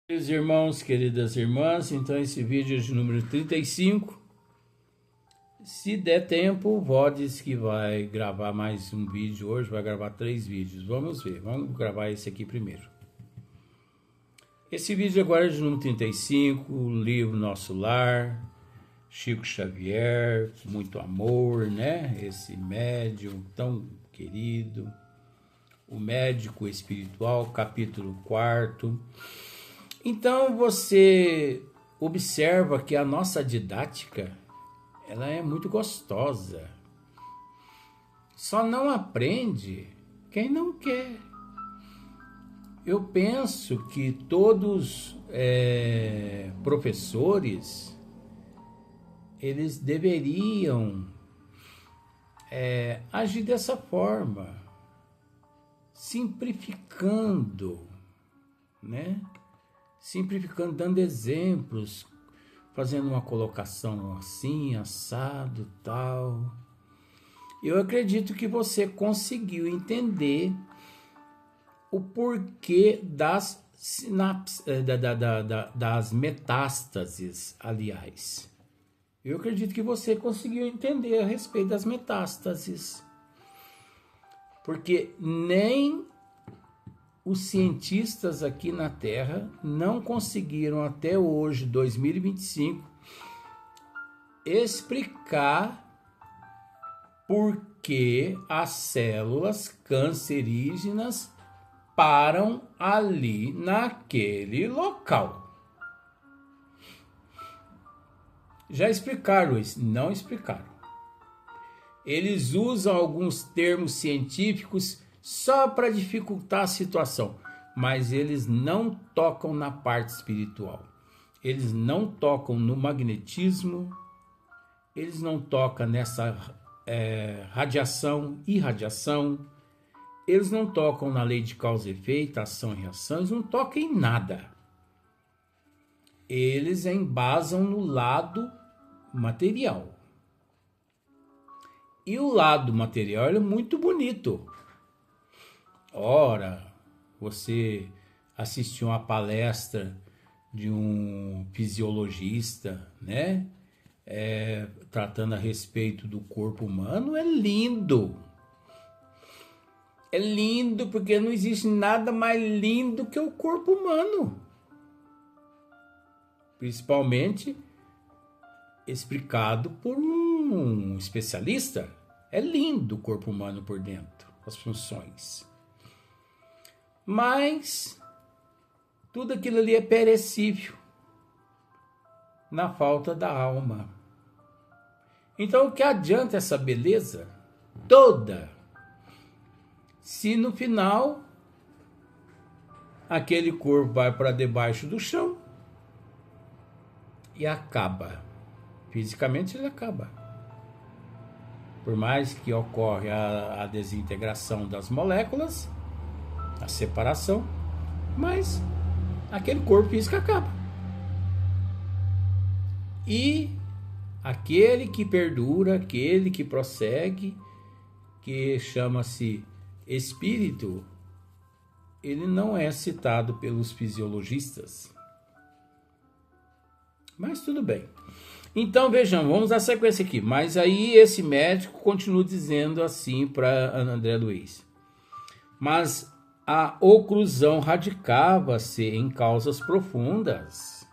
Queridos irmãos, queridas irmãs, então esse vídeo é de número 35. Se der tempo, o Vó disse que vai gravar mais um vídeo hoje, vai gravar 3 vídeos. Vamos ver, vamos gravar esse aqui primeiro. Esse vídeo agora é de número 35, o livro Nosso Lar, Chico Xavier, muito amor, né? Esse médium tão querido, o médico espiritual, capítulo 4. Então você observa que a nossa didática, ela é muito gostosa. Só não aprende quem não quer. Eu penso que todos professores, eles deveriam agir dessa forma, simplificando, né? Simplificando, dando exemplos, fazendo uma colocação assim, assado, tal. Eu acredito que você conseguiu entender o porquê das sinapses, das metástases, aliás. Eu acredito que você conseguiu entender a respeito das metástases. Porque nem os cientistas aqui na Terra não conseguiram até hoje, 2025, explicar por que as células cancerígenas param ali naquele local. Já explicaram isso? Não explicaram. Eles usam alguns termos científicos só para dificultar a situação, mas eles não tocam na parte espiritual. Eles não tocam no magnetismo, eles não tocam nessa radiação, irradiação, eles não tocam na lei de causa e efeito, ação e reação, eles não tocam em nada. Eles embasam no lado material. E o lado material é muito bonito. Ora, você assistiu uma palestra de um fisiologista, né? Tratando a respeito do corpo humano, é lindo. É lindo porque não existe nada mais lindo que o corpo humano. Principalmente explicado por um especialista. É lindo o corpo humano por dentro, as funções. Mas tudo aquilo ali é perecível na falta da alma. Então o que adianta essa beleza toda se no final aquele corpo vai para debaixo do chão e acaba? Fisicamente ele acaba. Por mais que ocorra a desintegração das moléculas, a separação, mas aquele corpo físico acaba. E aquele que perdura, aquele que prossegue, que chama-se espírito, ele não é citado pelos fisiologistas. Mas tudo bem. Então vejamos, vamos à sequência aqui. Mas aí esse médico continua dizendo assim para André Luiz. Mas a oclusão radicava-se em causas profundas.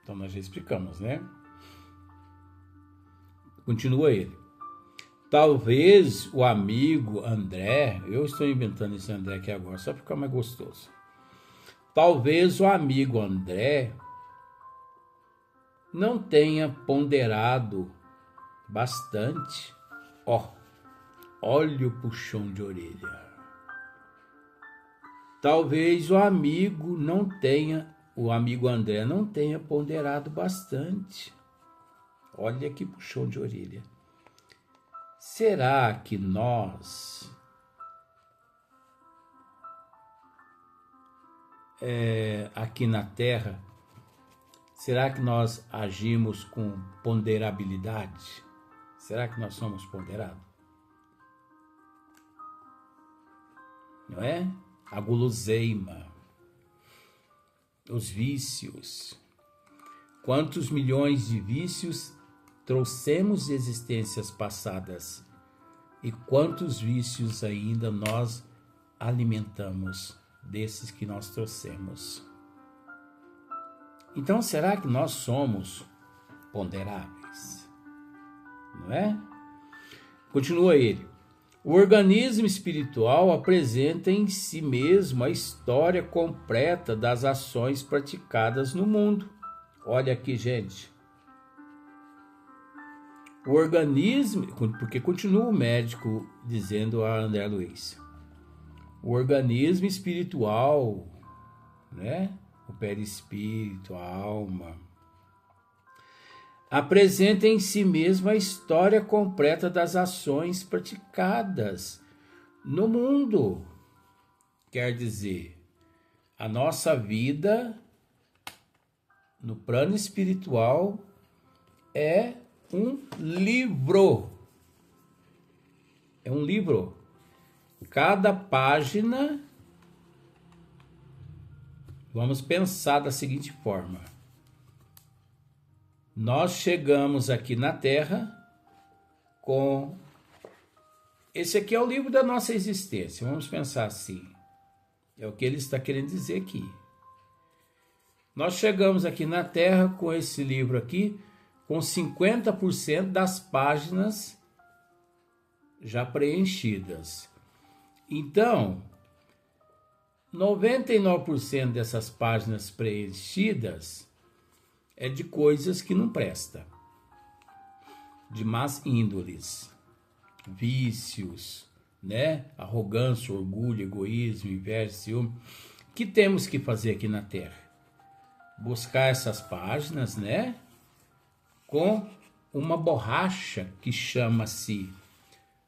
Então nós já explicamos, né? Continua ele. Talvez o amigo André, eu estou inventando esse André aqui agora, só para ficar mais gostoso. Talvez o amigo André não tenha ponderado bastante. Olha o puxão de orelha. Talvez o amigo André não tenha ponderado bastante. Olha que puxão de orelha. Será que nós aqui na Terra, será que nós agimos com ponderabilidade? Será que nós somos ponderados? Não é? A guloseima. os vícios. Quantos milhões de vícios trouxemos de existências passadas e quantos vícios ainda nós alimentamos desses que nós trouxemos. Então, será que nós somos ponderáveis? Não é? Continua ele. O organismo espiritual apresenta em si mesmo a história completa das ações praticadas no mundo. Olha aqui, gente. O organismo, porque continua o médico dizendo a André Luiz, o organismo espiritual, né? O perispírito, a alma, apresenta em si mesmo a história completa das ações praticadas no mundo. Quer dizer, a nossa vida no plano espiritual é um livro. É um livro. Cada página, vamos pensar da seguinte forma. Nós chegamos aqui na Terra com... Esse aqui é o livro da nossa existência. Vamos pensar assim. É o que ele está querendo dizer aqui. Nós chegamos aqui na Terra com esse livro aqui, com 50% das páginas já preenchidas. Então, 99% dessas páginas preenchidas é de coisas que não prestam, de más índoles, vícios, né? Arrogância, orgulho, egoísmo, inveja, ciúme. O que temos que fazer aqui na Terra? Buscar essas páginas, né? Com uma borracha que chama-se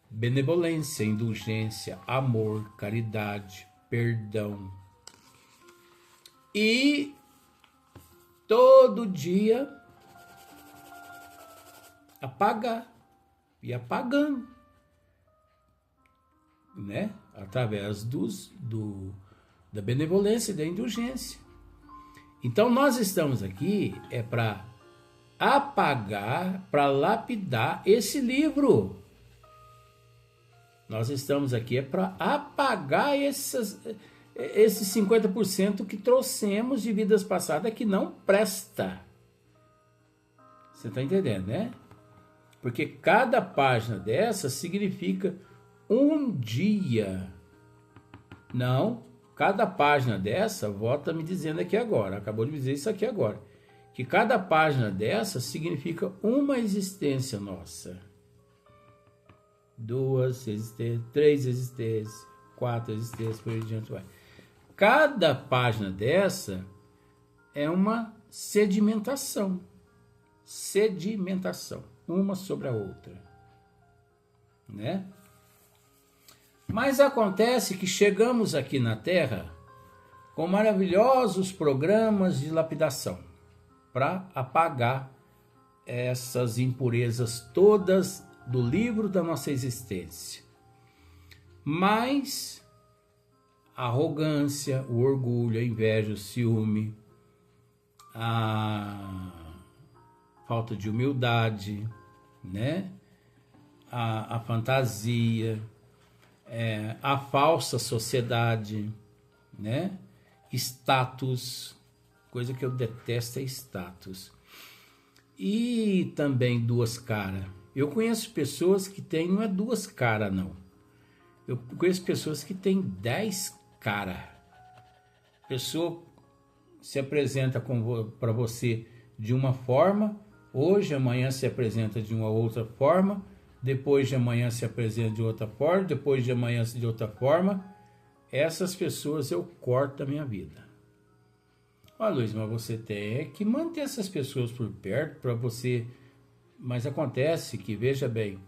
benevolência, indulgência, amor, caridade, perdão. E todo dia apagar e apagando, né? Através da benevolência e da indulgência. Então nós estamos aqui para apagar, para lapidar esse livro. Nós estamos aqui para apagar esses 50% que trouxemos de vidas passadas que não presta. Você está entendendo, né? Porque cada página dessa significa um dia. Não, cada página dessa, volta me dizendo aqui agora, acabou de dizer isso aqui agora, que cada página dessa significa uma existência nossa. 2 existências, 3 existências, 4 existências, por aí adiante vai. Cada página dessa é uma sedimentação, uma sobre a outra, né? Mas acontece que chegamos aqui na Terra com maravilhosos programas de lapidação para apagar essas impurezas todas do livro da nossa existência. Mas a arrogância, o orgulho, a inveja, o ciúme, a falta de humildade, né? A fantasia, a falsa sociedade, né? Status, coisa que eu detesto é status. E também 2 caras. Eu conheço pessoas que têm, não é 2 caras, não. Eu conheço pessoas que têm 10 caras. A pessoa se apresenta para você de uma forma, hoje, amanhã se apresenta de uma outra forma, depois de amanhã se apresenta de outra forma, depois de amanhã de outra forma. Essas pessoas eu corto da minha vida. Ó, Luiz, mas você tem que manter essas pessoas por perto para você... Mas acontece que, veja bem,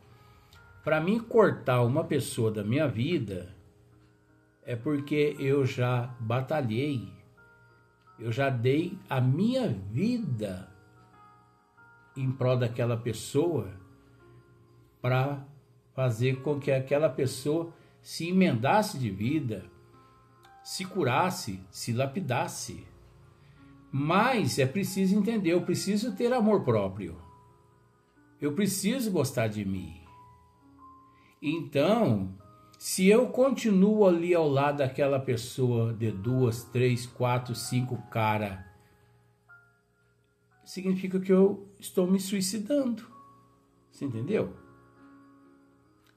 para mim cortar uma pessoa da minha vida é porque eu já batalhei, eu já dei a minha vida em prol daquela pessoa para fazer com que aquela pessoa se emendasse de vida, se curasse, se lapidasse. Mas é preciso entender, eu preciso ter amor próprio. Eu preciso gostar de mim. Então, se eu continuo ali ao lado daquela pessoa de 2, 3, 4, 5 cara, significa que eu estou me suicidando. Você entendeu?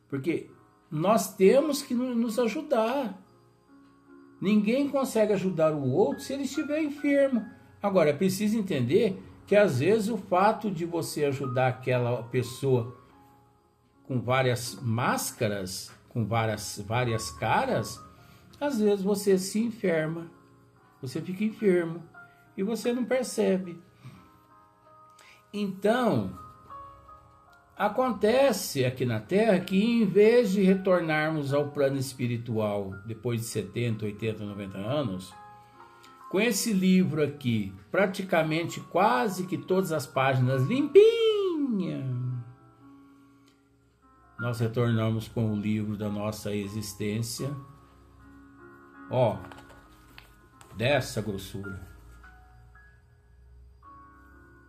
Porque nós temos que nos ajudar. Ninguém consegue ajudar o outro se ele estiver enfermo. Agora, é preciso entender que às vezes o fato de você ajudar aquela pessoa com várias máscaras, com várias caras, às vezes você se enferma, você fica enfermo e você não percebe. Então, acontece aqui na Terra que em vez de retornarmos ao plano espiritual depois de 70, 80, 90 anos, com esse livro aqui, praticamente quase que todas as páginas limpinhas, nós retornamos com o livro da nossa existência, ó, dessa grossura.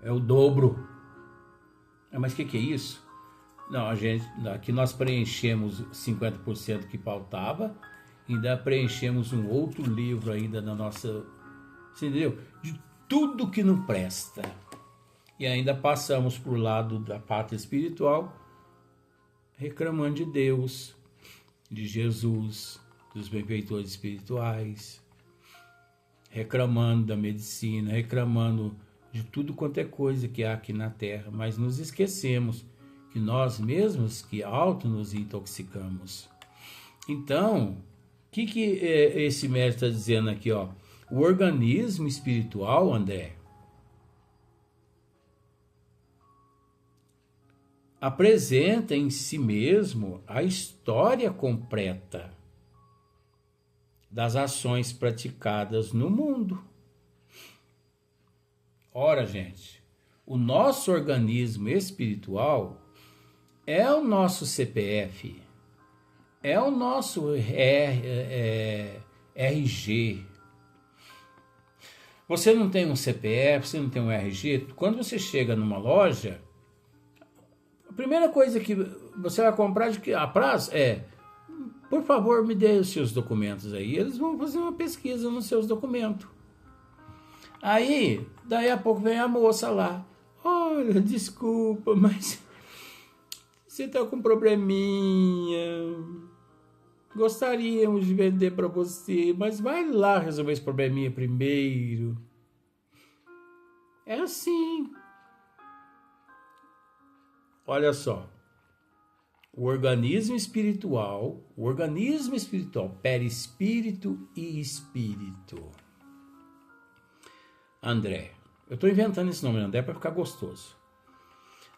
É o dobro. Mas o que é isso? Não, aqui nós preenchemos 50% que faltava, ainda preenchemos um outro livro ainda na nossa, você entendeu? De tudo que não presta. E ainda passamos por lado da pátria espiritual, reclamando de Deus, de Jesus, dos benfeitores espirituais, reclamando da medicina, reclamando de tudo quanto é coisa que há aqui na Terra, mas nos esquecemos que nós mesmos que auto nos intoxicamos. Então, o que esse mestre está dizendo aqui, ó? O organismo espiritual, André, apresenta em si mesmo a história completa das ações praticadas no mundo. Ora, gente, o nosso organismo espiritual é o nosso CPF, é o nosso RG. Você não tem um CPF, você não tem um RG, quando você chega numa loja, a primeira coisa que você vai comprar a prazo é, por favor, me dê os seus documentos aí. Eles vão fazer uma pesquisa nos seus documentos. Aí, daí a pouco vem a moça lá. Olha, desculpa, mas você está com probleminha. Gostaríamos de vender para você, mas vai lá resolver esse probleminha primeiro. É assim. Olha só. O organismo espiritual, perispírito e espírito. André, eu estou inventando esse nome, André, para ficar gostoso.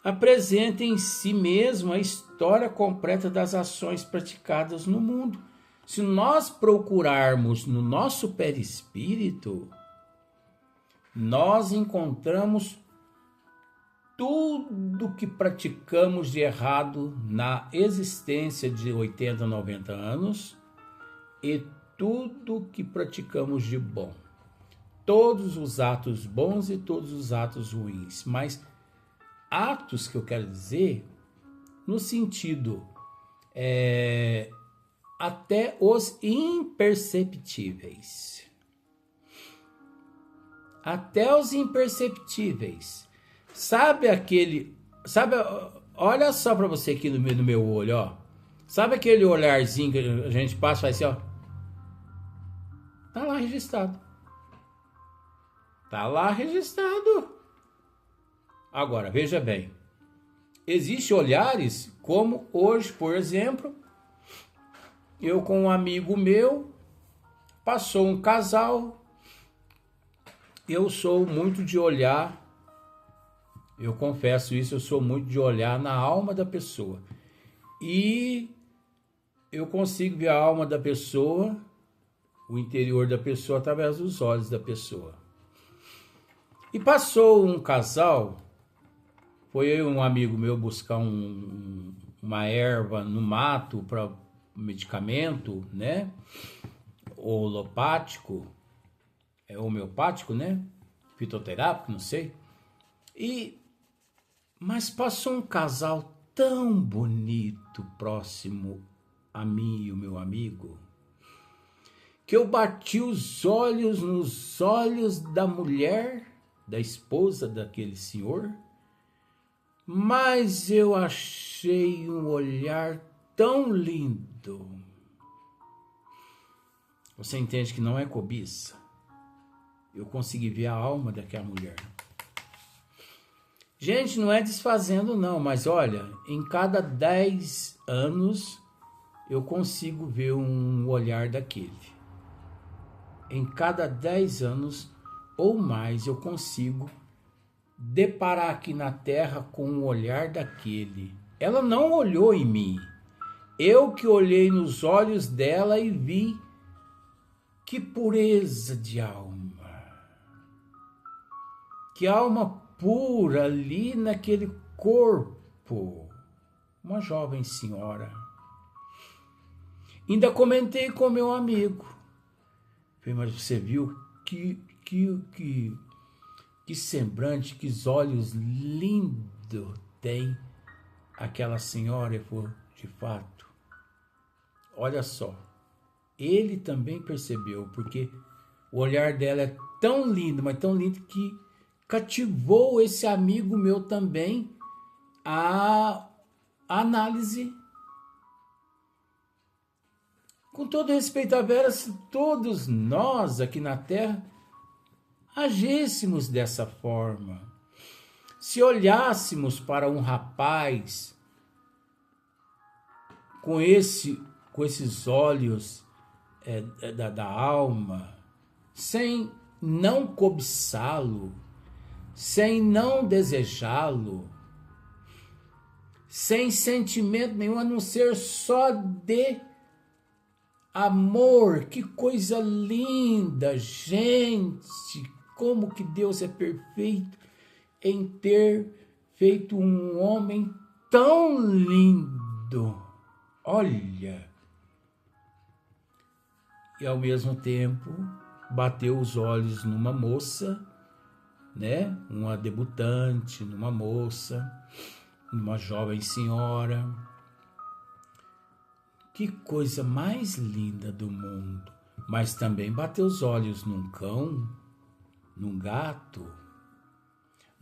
Apresenta em si mesmo a história completa das ações praticadas no mundo. Se nós procurarmos no nosso perispírito, nós encontramos tudo que praticamos de errado na existência de 80, 90 anos e tudo que praticamos de bom. Todos os atos bons e todos os atos ruins, mas atos que eu quero dizer no sentido até os imperceptíveis. Até os imperceptíveis. Olha só para você aqui no meu olho, ó. Sabe aquele olharzinho que a gente passa e faz assim, ó? Tá lá registrado. Tá lá registrado. Agora, veja bem. Existem olhares como hoje, por exemplo, eu com um amigo meu, passou um casal, eu sou muito de olhar, eu confesso isso, eu sou muito de olhar na alma da pessoa. E eu consigo ver a alma da pessoa, o interior da pessoa, através dos olhos da pessoa. E passou um casal, foi eu e um amigo meu buscar uma erva no mato para medicamento, né? Homeopático, né? fitoterápico, não sei. Mas passou um casal tão bonito próximo a mim e o meu amigo, que eu bati os olhos nos olhos da mulher, da esposa daquele senhor, mas eu achei um olhar tão lindo. Você entende que não é cobiça? Eu consegui ver a alma daquela mulher. Gente, não é desfazendo não, mas olha, em cada 10 anos eu consigo ver um olhar daquele. Em cada 10 anos ou mais eu consigo deparar aqui na terra com o olhar daquele. Ela não olhou em mim. Eu que olhei nos olhos dela e vi que pureza de alma. Que alma pura ali naquele corpo. Uma jovem senhora. Ainda comentei com meu amigo. Falei, mas você viu que semblante, que olhos lindos tem aquela senhora? Ele falou, de fato. Olha só. Ele também percebeu, porque o olhar dela é tão lindo, mas tão lindo que cativou esse amigo meu também a análise. Com todo respeito à Vera, se todos nós aqui na Terra agíssemos dessa forma, se olhássemos para um rapaz com esses olhos da alma, sem não cobiçá-lo, sem não desejá-lo, sem sentimento nenhum, a não ser só de amor. Que coisa linda, gente! Como que Deus é perfeito em ter feito um homem tão lindo. Olha! E ao mesmo tempo bateu os olhos numa moça, né? Uma debutante, numa moça, numa jovem senhora. Que coisa mais linda do mundo. Mas também bateu os olhos num cão, num gato,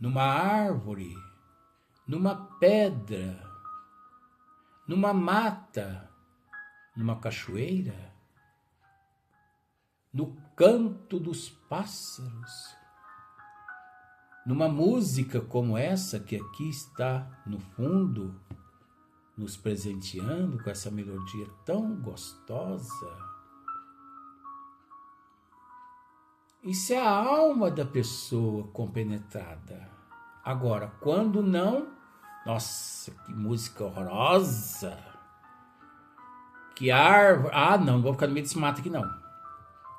numa árvore, numa pedra, numa mata, numa cachoeira, no canto dos pássaros, numa música como essa que aqui está no fundo, nos presenteando com essa melodia tão gostosa. Isso é a alma da pessoa compenetrada. Agora, quando não, nossa, que música horrorosa. Que árvore. Ah, não vou ficar no meio desse mato aqui não.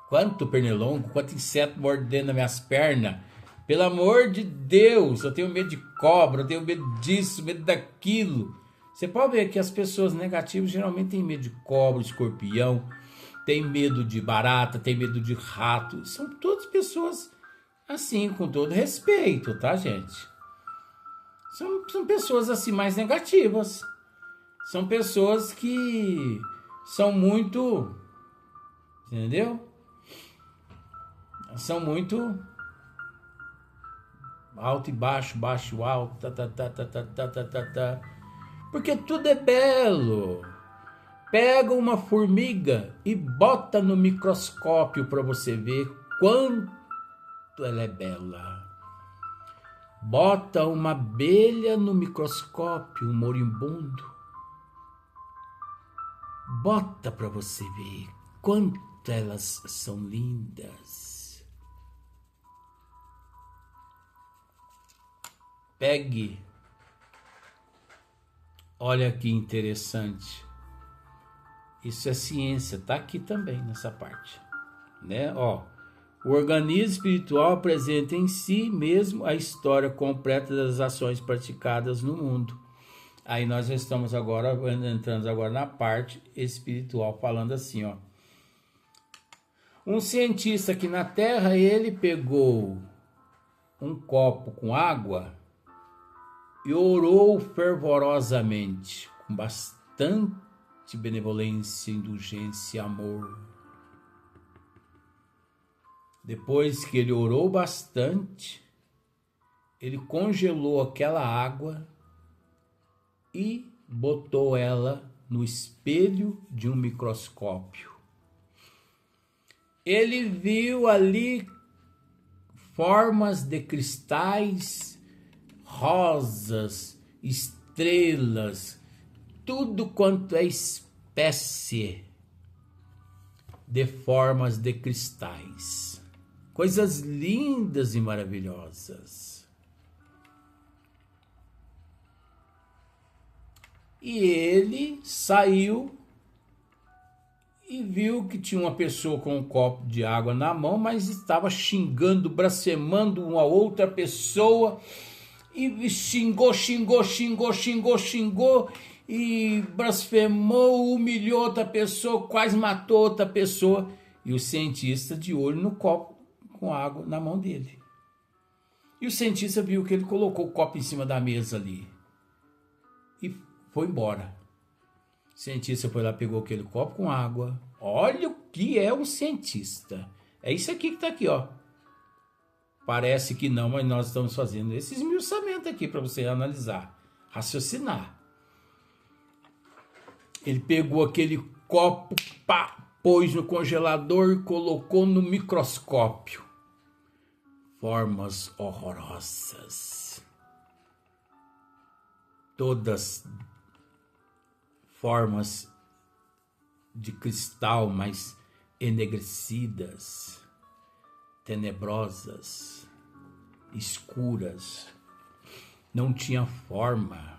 Quanto pernilongo, quanto inseto mordendo as minhas pernas. Pelo amor de Deus, eu tenho medo de cobra, eu tenho medo disso, medo daquilo. Você pode ver que as pessoas negativas geralmente têm medo de cobra, de escorpião, tem medo de barata, tem medo de rato. São todas pessoas assim, com todo respeito, tá, gente? São pessoas assim mais negativas. São pessoas que são muito, entendeu? São muito alto e baixo, baixo e alto, porque tudo é belo. Pega uma formiga e bota no microscópio para você ver quanto ela é bela. Bota uma abelha no microscópio, um moribundo. Bota para você ver quanto elas são lindas. Pegue. Olha que interessante. Isso é ciência, tá aqui também nessa parte, né? Ó, o organismo espiritual apresenta em si mesmo a história completa das ações praticadas no mundo. Aí nós estamos agora entrando agora na parte espiritual, falando assim, ó. Um cientista aqui na Terra, ele pegou um copo com água e orou fervorosamente, com bastante benevolência, indulgência e amor. Depois que ele orou bastante, ele congelou aquela água e botou ela no espelho de um microscópio. Ele viu ali formas de cristais, rosas, estrelas, tudo quanto é espécie de formas de cristais. Coisas lindas e maravilhosas. E ele saiu e viu que tinha uma pessoa com um copo de água na mão, mas estava xingando, blasfemando uma outra pessoa, e xingou, e blasfemou, humilhou outra pessoa, quase matou outra pessoa, e o cientista de olho no copo com água na mão dele. E o cientista viu que ele colocou o copo em cima da mesa ali e foi embora. O cientista foi lá, pegou aquele copo com água. Olha o que é um cientista. É isso aqui que está aqui, ó. Parece que não, mas nós estamos fazendo esse esmiuçamento aqui para você analisar, raciocinar. Ele pegou aquele copo, pôs no congelador e colocou no microscópio. Formas horrorosas. Todas formas de cristal, mas enegrecidas, tenebrosas, escuras. Não tinha forma.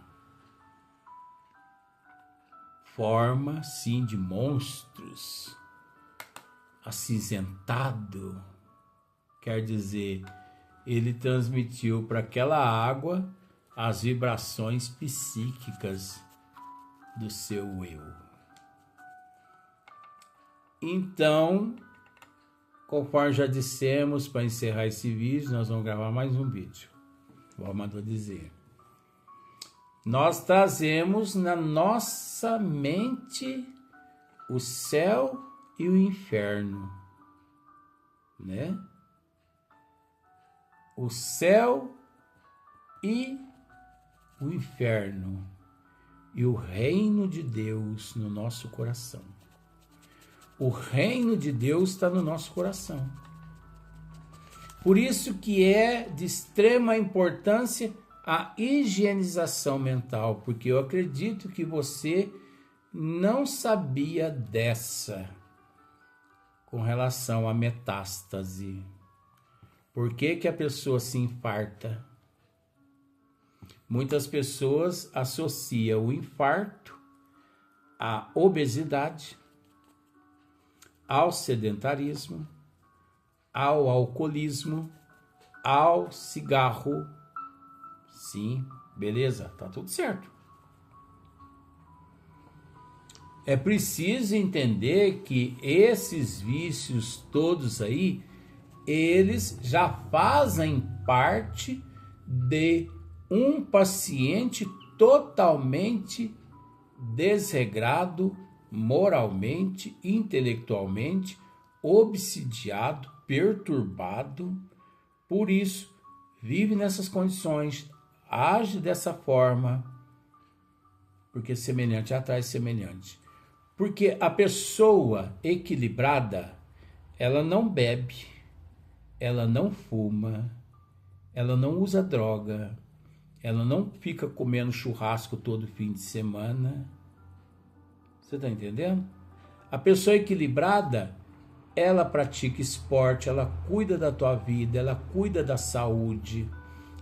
Forma, sim, de monstros. Acinzentado. Quer dizer, ele transmitiu para aquela água as vibrações psíquicas do seu eu. Então, conforme já dissemos, para encerrar esse vídeo, nós vamos gravar mais um vídeo. Vou mandar dizer. Nós trazemos na nossa mente o céu e o inferno, né? O céu e o inferno e o reino de Deus no nosso coração. O reino de Deus está no nosso coração. Por isso que é de extrema importância a higienização mental, porque eu acredito que você não sabia dessa com relação à metástase. Por que a pessoa se infarta? Muitas pessoas associam o infarto à obesidade, ao sedentarismo, ao alcoolismo, ao cigarro. Sim, beleza, tá tudo certo. É preciso entender que esses vícios todos aí, eles já fazem parte de um paciente totalmente desregrado, moralmente, intelectualmente, obsidiado, perturbado. Por isso, vive nessas condições, age dessa forma, porque semelhante atrai semelhante. Porque a pessoa equilibrada, ela não bebe, ela não fuma, ela não usa droga, ela não fica comendo churrasco todo fim de semana. Você está entendendo? A pessoa equilibrada, ela pratica esporte, ela cuida da tua vida, ela cuida da saúde.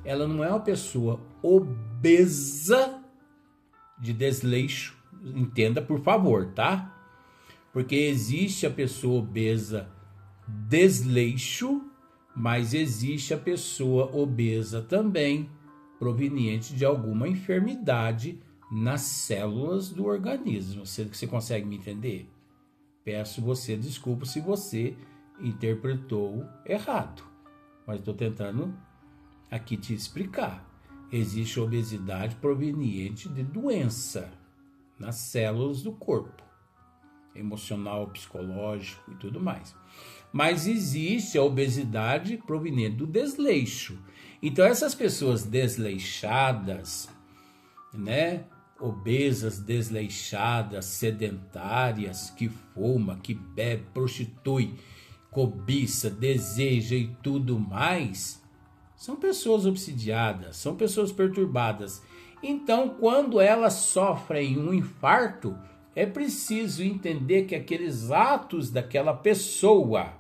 Ela não é uma pessoa obesa de desleixo. Entenda, por favor, tá? Porque existe a pessoa obesa desleixo, mas existe a pessoa obesa também, proveniente de alguma enfermidade nas células do organismo. Você consegue me entender? Peço você desculpa se você interpretou errado, mas estou tentando aqui te explicar. Existe obesidade proveniente de doença nas células do corpo, emocional, psicológico e tudo mais. Mas existe a obesidade proveniente do desleixo. Então essas pessoas desleixadas, né, obesas, desleixadas, sedentárias, que fuma, que bebe, prostitui, cobiça, deseja e tudo mais, são pessoas obsidiadas, são pessoas perturbadas. Então, quando elas sofrem um infarto, é preciso entender que aqueles atos daquela pessoa,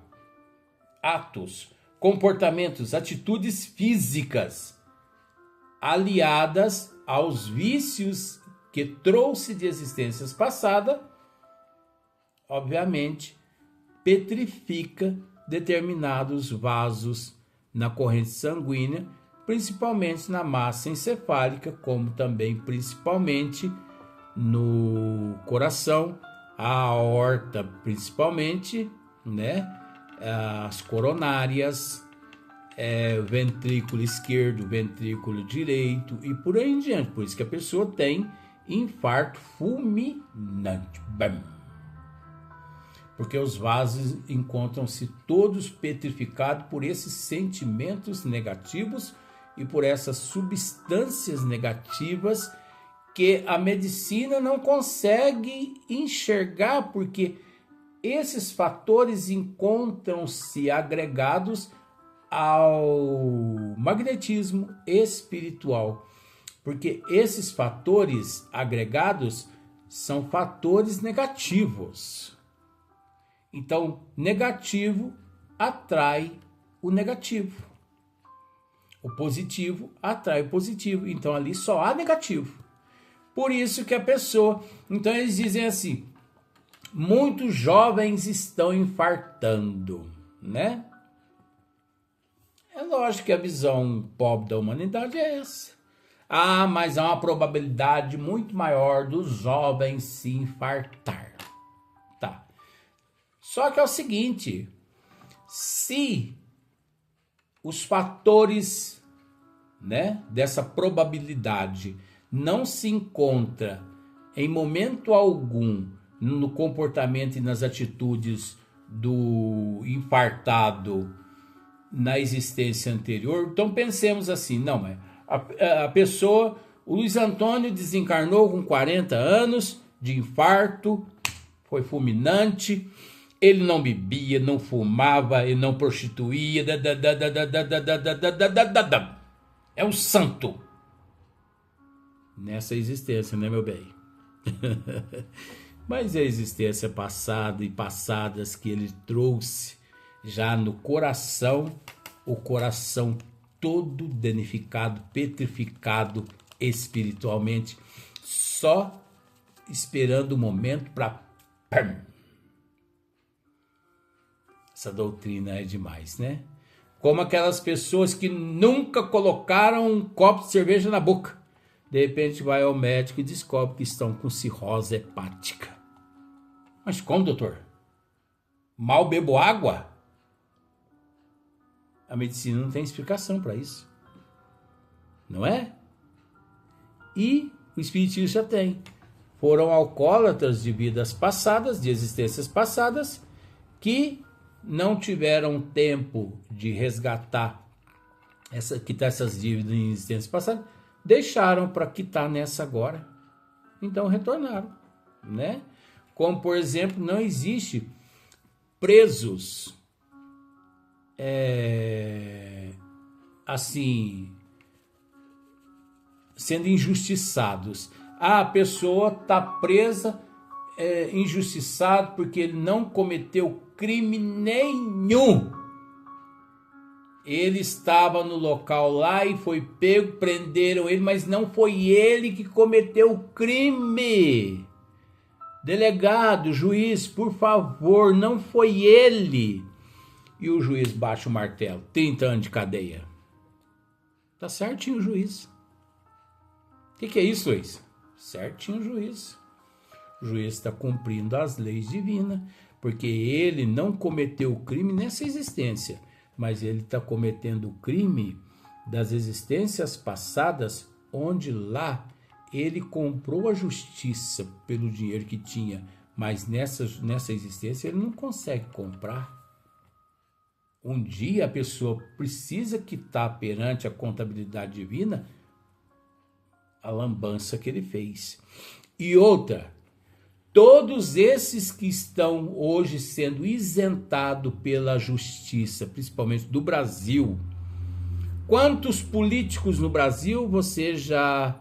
atos, comportamentos, atitudes físicas, aliadas aos vícios que trouxe de existências passadas, obviamente, petrifica determinados vasos na corrente sanguínea, principalmente na massa encefálica, como também principalmente no coração, a aorta principalmente, né? As coronárias, ventrículo esquerdo, ventrículo direito e por aí em diante. Por isso que a pessoa tem infarto fulminante. Bam! Porque os vasos encontram-se todos petrificados por esses sentimentos negativos e por essas substâncias negativas que a medicina não consegue enxergar, porque esses fatores encontram-se agregados ao magnetismo espiritual, porque esses fatores agregados são fatores negativos. Então, negativo atrai o negativo. O positivo atrai o positivo. Então, ali só há negativo. Por isso que a pessoa... Então, eles dizem assim, muitos jovens estão infartando, né? É lógico que a visão pobre da humanidade é essa. Ah, mas há uma probabilidade muito maior dos jovens se infartar. Tá. Só que é o seguinte, se os fatores, né, dessa probabilidade não se encontra em momento algum no comportamento e nas atitudes do infartado na existência anterior, então pensemos assim, não, a pessoa, o Luiz Antônio desencarnou com 40 anos de infarto, foi fulminante, ele não bebia, não fumava, ele não prostituía, é um santo nessa existência, né, meu bem? Mas a existência passada e passadas que ele trouxe já no coração, o coração todo danificado, petrificado espiritualmente, só esperando o momento para... Essa doutrina é demais, né? Como aquelas pessoas que nunca colocaram um copo de cerveja na boca. De repente vai ao médico e descobre que estão com cirrose hepática. Mas como, doutor? Mal bebo água? A medicina não tem explicação para isso. Não é? E o espiritismo já tem. Foram alcoólatras de vidas passadas, de existências passadas, que não tiveram tempo de resgatar, quitar essas dívidas em existências passadas, deixaram para quitar nessa agora. Então retornaram, né? Como, por exemplo, não existe presos assim, sendo injustiçados. A pessoa está presa, injustiçada porque ele não cometeu crime nenhum. Ele estava no local lá e foi pego, prenderam ele, mas não foi ele que cometeu o crime. Delegado, juiz, por favor, não foi ele. E o juiz baixa o martelo, 30 anos de cadeia. Tá certinho o juiz. O que é isso, Luiz? Certinho o juiz. O juiz está cumprindo as leis divinas, porque ele não cometeu o crime nessa existência, mas ele está cometendo o crime das existências passadas, onde lá ele comprou a justiça pelo dinheiro que tinha, mas nessa existência ele não consegue comprar. Um dia a pessoa precisa quitar perante a contabilidade divina a lambança que ele fez. E outra, todos esses que estão hoje sendo isentados pela justiça, principalmente do Brasil, quantos políticos no Brasil você já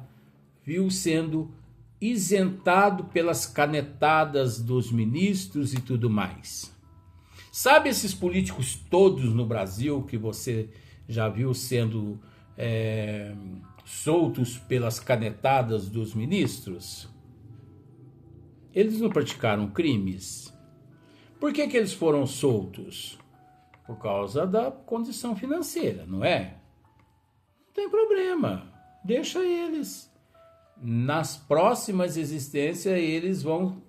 viu sendo isentado pelas canetadas dos ministros e tudo mais? Sabe esses políticos todos no Brasil que você já viu sendo soltos pelas canetadas dos ministros? Eles não praticaram crimes. Por que eles foram soltos? Por causa da condição financeira, não é? Não tem problema, deixa eles. Nas próximas existências eles vão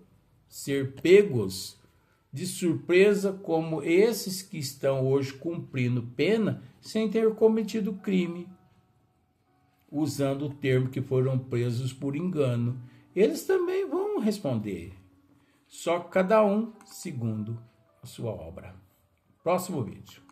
ser pegos de surpresa como esses que estão hoje cumprindo pena sem ter cometido crime, usando o termo que foram presos por engano. Eles também vão responder, só cada um segundo a sua obra. Próximo vídeo.